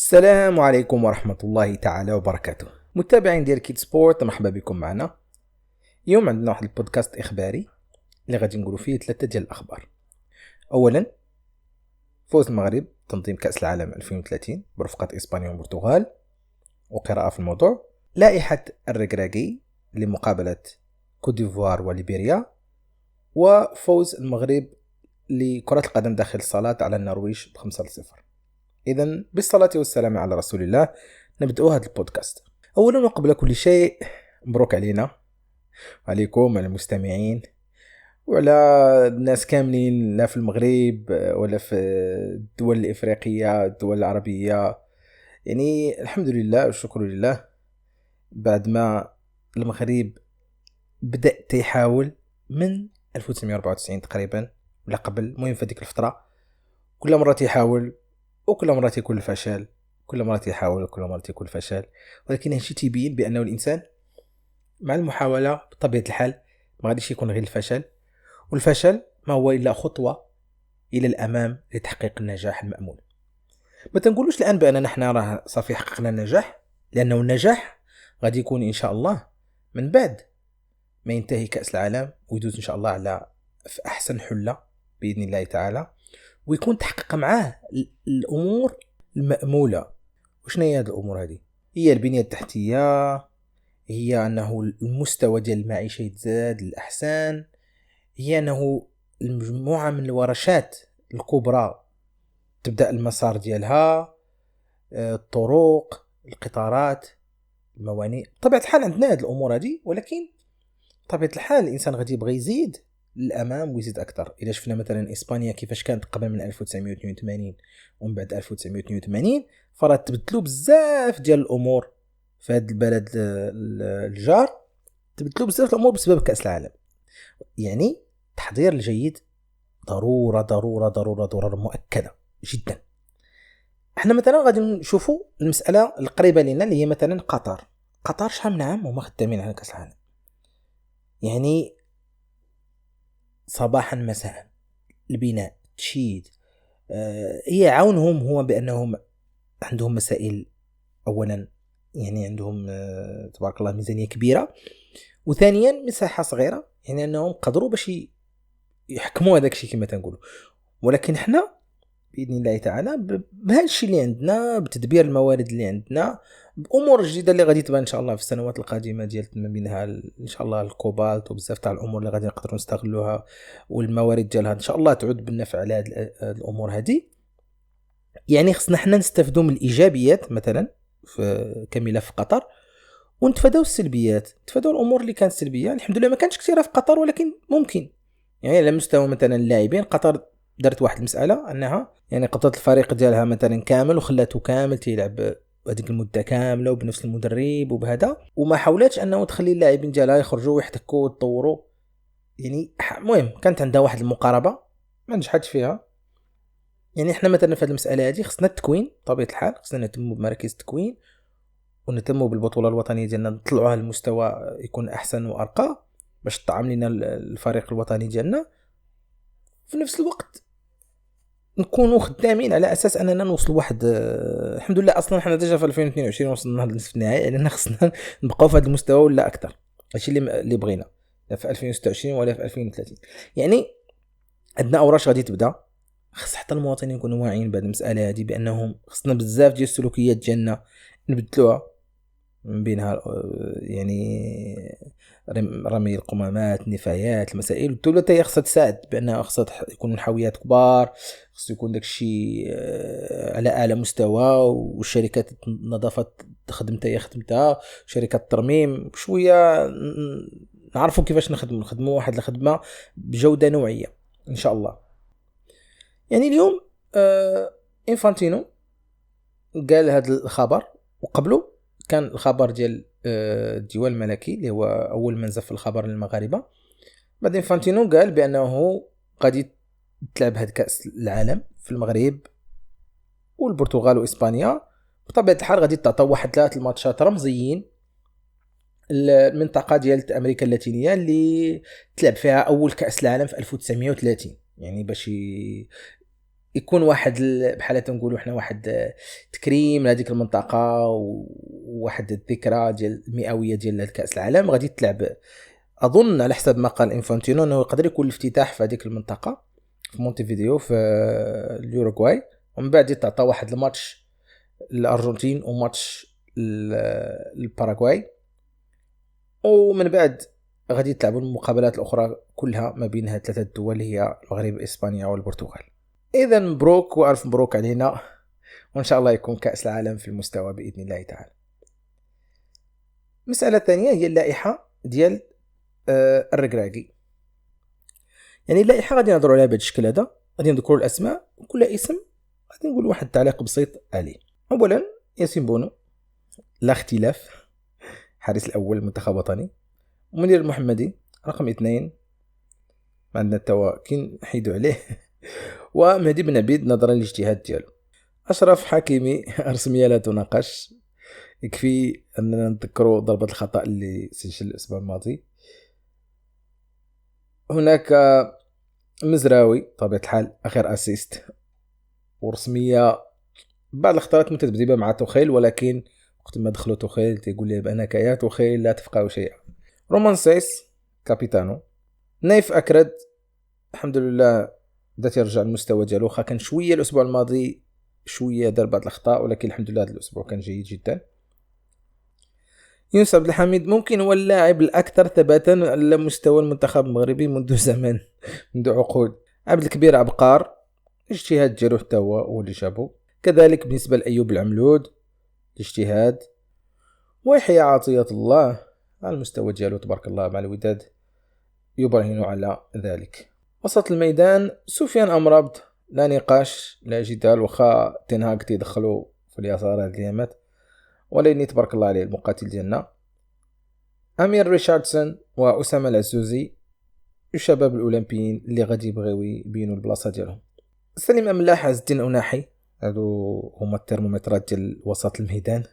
السلام عليكم ورحمة الله تعالى وبركاته. متابعين ديال كيد سبورت، مرحبا بكم معنا. اليوم عندنا واحد البودكاست إخباري اللي غادي نقولوا فيه 3 ديال الأخبار. أولا، فوز المغرب تنظيم كأس العالم 2030 برفقة إسبانيا والبرتغال وقراءة في الموضوع. لائحة الركراكي لمقابلة كوت ديفوار وليبيريا. وفوز المغرب لكرة القدم داخل الصالات على النرويج ب5-0. إذن بالصلاة والسلام على رسول الله نبدأ هذا البودكاست. أولا وقبل كل شيء، مبروك علينا وعليكم على المستمعين وعلى الناس كاملين، لا في المغرب ولا في الدول الإفريقية الدول العربية. يعني الحمد لله والشكر لله، بعد ما المغرب بدأ يحاول من 1994 تقريبا ولا قبل، المهم في هذيك الفترة كل مرة يحاول وكل مرة يكون الفشل، كل مرة يحاول وكل مرة يكون الفشل. ولكن هادشي تيبين بأنه الإنسان مع المحاولة بطبيعة الحال ما غاديش يكون غير الفشل، والفشل ما هو إلا خطوة إلى الأمام لتحقيق النجاح المأمول. ما تنقولوش الآن بأننا نحن راه صافي حققنا النجاح، لأنه النجاح غادي يكون إن شاء الله من بعد ما ينتهي كأس العالم ويدوز إن شاء الله على في أحسن حلة بإذن الله تعالى، ويكون تحقق معاه الأمور المأمولة. وشنا هي هذه الأمور؟ هذه هي البنية التحتية، هي أنه المستوى ديال المعيشة يتزاد للأحسن، هي أنه المجموعة من الورشات الكبرى تبدأ المسار ديالها، الطرق، القطارات، الموانئ. طبيعة الحال عندنا هذه الأمور هذه، ولكن طبيعة الحال الإنسان غادي يبغى يزيد للأمام ويزيد أكثر. إذا شفنا مثلا إسبانيا كيفاش كانت قبل من 1982 ومن بعد 1982، فراه تبدلوا بزاف ديال الأمور في هذا البلد الجار، تبدلوا بزاف الأمور بسبب كأس العالم. يعني تحضير الجيد ضرورة ضرورة ضرورة ضرورة مؤكدة جدا. احنا مثلا غادي نشوفوا المسألة القريبة لنا اللي هي مثلا قطر شحال من عام وما خدامين على كأس العالم، يعني صباحا مساء البناء تشييد. هي عاونهم هو بأنهم عندهم مسائل. أولا يعني عندهم تبارك الله ميزانية كبيرة، وثانيا مساحة صغيرة، يعني أنهم قدروا باش يحكموا هذاك الشيء كما تنقولوا. ولكن احنا بإذن الله تعالى بهذا الشيء اللي عندنا، بتدبير الموارد اللي عندنا، بأمور جديدة اللي غادي تبان إن شاء الله في السنوات القادمة ديال ما بينها إن شاء الله الكوبالت وبزاف تاع الأمور اللي غادي نقدروا نستغلوها، والموارد ديالها إن شاء الله تعود بالنفع على هذه الأمور هذه. يعني خصنا حنا نستفدوا من الإيجابيات مثلا في كملف قطر، ونتفاداو السلبيات، نتفاداو الأمور اللي كانت سلبية. الحمد لله ما كانتش كثيرة في قطر، ولكن ممكن يعني على مستوى مثلا اللاعبين قطر دارت واحد المسألة أنها يعني قطعت الفريق ديالها مثلا كامل وخلاته كامل تيلعب هذيك المدة كاملة وبنفس المدرب وبهذا، وما حاولتش أنه تخلي اللاعبين ديالها يخرجوا ويحتكوا ويتطوروا. يعني المهم كانت عندها واحد المقاربة ما نجحتش فيها. يعني احنا مثلا في هذه المسألة هذه خصنا التكوين، طبيعة الحال خصنا نهتموا بمراكز التكوين ونهتموا بالبطولة الوطنية ديالنا، نطلعوها للمستوى يكون أحسن وأرقى باش تطعم لنا الفريق الوطني ديالنا. في نفس الوقت نكونوا خدامين على اساس اننا نوصلوا واحد الحمد لله اصلا حنا ديجا في 2022 وصلنا لنصف النهائي، لان خصنا نبقاو في هذا المستوى ولا اكثر. هادشي اللي بغينا لا في 2026 ولا في 2030. يعني عندنا اوراش غادي تبدا، خص حتى المواطنين يكونوا واعيين بهذه المساله هذه، بانهم خصنا بزاف ديال السلوكيات ديالنا نبدلوها، من بينها يعني رمي القمامات، النفايات، المسائل. الدولة هي خصها تساعد بأنها خصها يكون من حاويات كبار، خص يكون داكشي على أعلى مستوى، والشركات النظافة خدمتها، شركات الترميم شوية نعرفوا كيفاش نخدموا واحد الخدمة بجودة نوعية إن شاء الله. يعني اليوم إنفانتينو قال هذا الخبر، وقبله كان الخبر ديال الديوان الملكي اللي هو اول من زف الخبر للمغاربه. بعدين فانتينو قال بانه غادي تلعب هاد كاس العالم في المغرب والبرتغال واسبانيا. بطبيعه الحال غادي تعطوا واحد 3 الماتشات رمزيين المنطقه ديال امريكا اللاتينيه اللي تلعب فيها اول كاس العالم في 1930، يعني باش يكون واحد بحال تنقولوا حنا واحد تكريم لهذيك المنطقه وواحد الذكرى ديال المئويه ديال كاس العالم غادي تلعب. اظن على حسب ما قال انفانتينو انه يقدر يكون الافتتاح في هذيك المنطقه في مونتيفيديو في اليوروغواي، ومن بعد يتعطى واحد الماتش الارجنتين وماتش الباراغواي، ومن بعد غادي تلعبوا المقابلات الاخرى كلها ما بين هاد ثلاثه الدول هي المغرب اسبانيا والبرتغال. اذا مبروك والف مبروك علينا، وان شاء الله يكون كاس العالم في المستوى باذن الله تعالى. مساله ثانيه هي اللائحه ديال الركراكي. يعني اللائحه غادي نهضروا عليها بهذا الشكل هذا، غادي نذكروا الاسماء وكل اسم غادي نقول واحد التعليق بسيط عليه. اولا ياسين بونو لا اختلاف، حارس الاول المنتخب الوطني. ومنير المحمدي رقم 2 ما عندنا توا كاين حيدوا عليه ومهدي بن عبيد نظرا للاجتهاد ديالو. اشرف حكيمي رسميه لا تناقش، يكفي اننا نذكروا ضربه الخطا اللي سجل الاسبوع الماضي. هناك مزراوي طبيعه الحال اخر اسيست، ورسميه بعض الاختيارات متذبذبه مع توخيل، ولكن وقت ما دخلوا توخيل تيقول لي بانك يا توخيل لا تفقه شيئا. رومان سيس كابيتانو. نايف اكرد الحمد لله بدا يرجع المستوى ديالو، واخا كان شويه الاسبوع الماضي شويه دار بعض الاخطاء، ولكن الحمد لله هذا الاسبوع كان جيد جدا. يونس عبد الحميد ممكن هو اللاعب الاكثر ثباتا على مستوى المنتخب المغربي منذ زمان، منذ عقود. عبد الكبير عبقار، اجتهاد ديالو حتى هو اللي جابو. كذلك بالنسبه لايوب العملود الاجتهاد. ويحيى عطيه الله على المستوى ديالو تبارك الله مع الوداد يبرهن على ذلك. وسط الميدان سفيان امرابط لا نقاش لا جدال، وخا تنهاج تيدخلوا في اليسار هاد الايامات، ولكن تبارك الله عليه المقاتل ديالنا. امير ريشاردسون واسامه العزوزي الشباب الاولمبيين اللي غادي يبغيو يبينوا البلاصه ديالهم. سليم املاح عز الدين اناحي، هادو هما الترمومترات ديال وسط الميدان.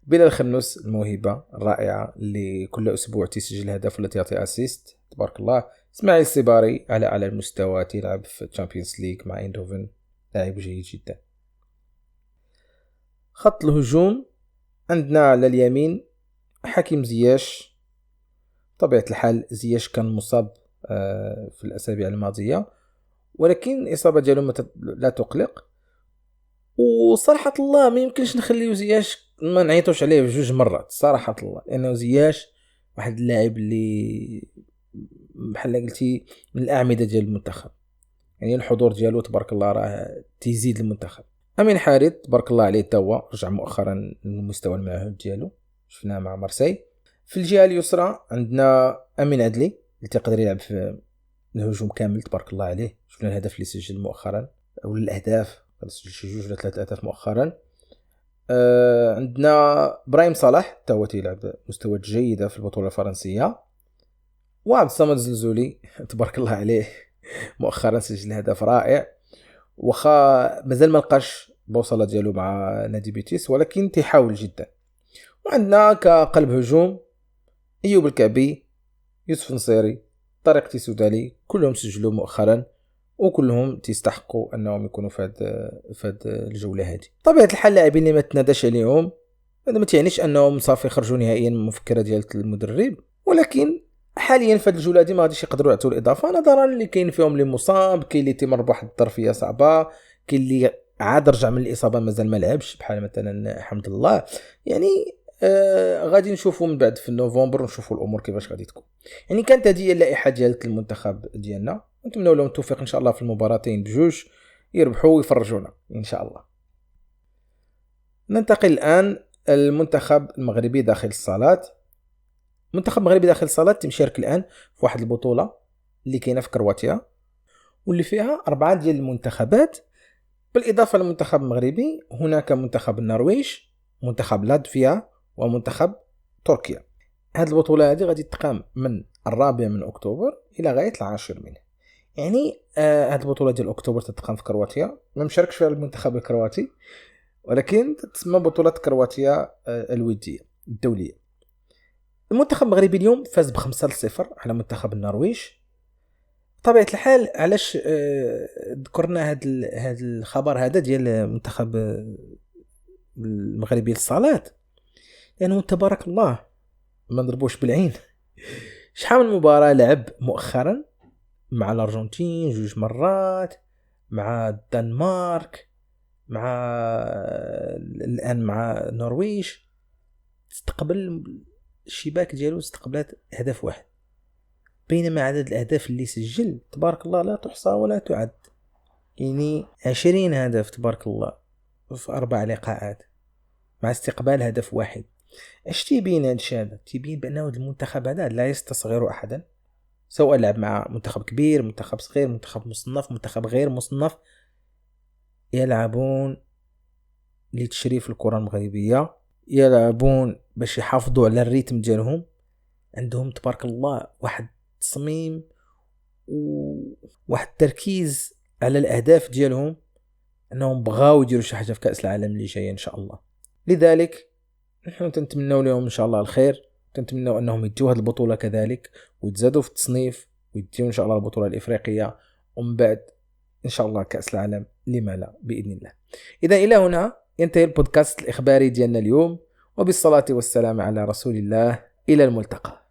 بلال خنوس الموهبه الرائعه اللي كل اسبوع تسجل هدف ولا تعطي اسيست تبارك الله. اسماعيل السباري على اعلى المستوى تلعب في الشامبيونز ليج مع ايندوفن، لاعب جيد جدا. خط الهجوم عندنا على اليمين حكيم زياش. طبيعة الحال زياش كان مصاب في الأسابيع الماضية، ولكن الإصابة ديالو لا تقلق. وصراحة الله ما يمكنش نخليو زياش ما نعيطوش عليه بجوج مرات صراحة الله، لأنه زياش واحد اللاعب اللي بحال قلتي من الأعمدة ديال المنتخب، يعني الحضور ديالو تبارك الله راه تيزيد المنتخب. امين حارث تبارك الله عليه توا رجع مؤخرا للمستوى المعهود ديالو، شفناه مع مارسي. في الجهه اليسرى عندنا امين عدلي اللي تقدر يلعب في الهجوم كامل تبارك الله عليه، شفنا الهدف اللي سجل مؤخرا او الاهداف سجل شي 2 ولا 3 اهداف مؤخرا. عندنا ابراهيم صلاح توا تيلعب مستوى جيده في البطوله الفرنسيه. وعبد الصمد الزلزولي تبارك الله عليه مؤخرا سجل هدف رائع، وخا مازال ما لقاش بوصله ديالو مع نادي بيتيس ولكن تيحاول جدا. وعندنا كقلب هجوم ايوب الكعبي، يوسف نصيري، طارق تيسودالي، كلهم سجلوا مؤخرا وكلهم تيستحقوا انهم يكونوا في هذه الجوله هذه. طبيعه الحال اللاعبين اللي ما تناداش عليهم هذا ما تعنيش انهم صافي خرجوا نهائيا من المفكره ديال المدرب، ولكن حاليا في هذه الجوله هذه ما غاديش يقدروا يعطوا الاضافه نظرا اللي كاين فيهم اللي مصاب، كاين اللي تمر بواحد الظرفيه صعبه، كاين اللي عاد رجع من الاصابه مازال ما لعبش بحال مثلا حمد الله. يعني غادي نشوفوا من بعد في نوفمبر نشوفوا الامور كيفاش غادي تكون. يعني كانت هذه اللائحه ديال المنتخب ديالنا، نتمنوا لهم التوفيق ان شاء الله في المباراتين بجوج يربحوا ويفرجونا ان شاء الله. ننتقل الان المنتخب المغربي داخل الصالات. المنتخب المغربي داخل الصالات مشارك الان في واحد البطوله اللي كاينه في كرواتيا واللي فيها 4 ديال المنتخبات بالاضافه للمنتخب المغربي. هناك منتخب النرويج، منتخب لاتفيا، ومنتخب تركيا. هذه البطوله هذه غادي تقام من 4 من اكتوبر الى غايه 10 منه. يعني هذه البطوله ديال اكتوبر تتقام في كرواتيا، ما مشاركش فيها المنتخب الكرواتي ولكن تسمى بطوله كرواتيا الوديه الدوليه. المنتخب المغربي اليوم فاز ب5-0 على منتخب النرويج. طبيعة الحال علاش ذكرنا هاد الخبر هذا ديال المنتخب المغربي للصالات، لأنه تبارك الله ما نضربوش بالعين. شحال من مباراة لعب مؤخرا مع الأرجنتين 2 مرات، مع الدنمارك، مع الآن مع النرويج، استقبل الشباك ديالو استقبلات هدف واحد، بينما عدد الأهداف اللي سجل تبارك الله لا تحصى ولا تعد. يعني 20 هدف تبارك الله في 4 لقاءات مع استقبال هدف واحد. اش تيبين هذا الشيء؟ هذا تيبين بأنه المنتخب هذا لا يستصغر أحدا، سواء لعب مع منتخب كبير، منتخب صغير، منتخب مصنف، منتخب غير مصنف، يلعبون لتشريف الكرة المغربية، يلعبون باش يحافظوا على الريتم ديالهم. عندهم تبارك الله واحد التصميم وواحد التركيز على الأهداف ديالهم، أنهم بغاو يديروا شي حاجة في كأس العالم اللي جاي إن شاء الله. لذلك نحن تنتمنوا لهم إن شاء الله الخير، تنتمنوا أنهم يديوا هذه البطولة كذلك ويتزادوا في التصنيف ويديوا إن شاء الله البطولة الإفريقية، ومن بعد إن شاء الله كأس العالم، لما لا بإذن الله. إذا إلى هنا ينتهي البودكاست الإخباري ديالنا اليوم، وبالصلاة والسلام على رسول الله، إلى الملتقى.